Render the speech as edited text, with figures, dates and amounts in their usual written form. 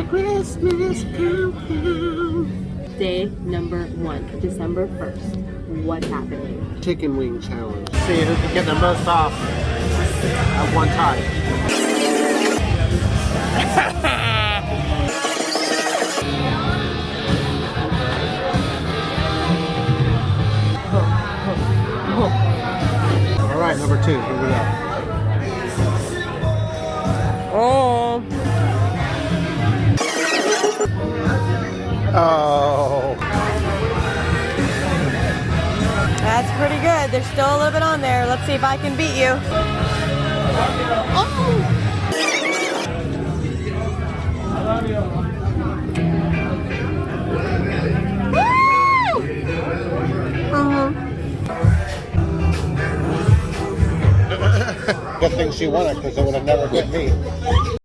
Christmas countdown. Day number 1, December 1st. What's happening? Chicken wing challenge. See who can get the most off at one time. All right, number 2. Here we go. Oh. Oh. That's pretty good. There's still a little bit on there. Let's see if I can beat you. Oh. Good thing she won it because it would have never hit me.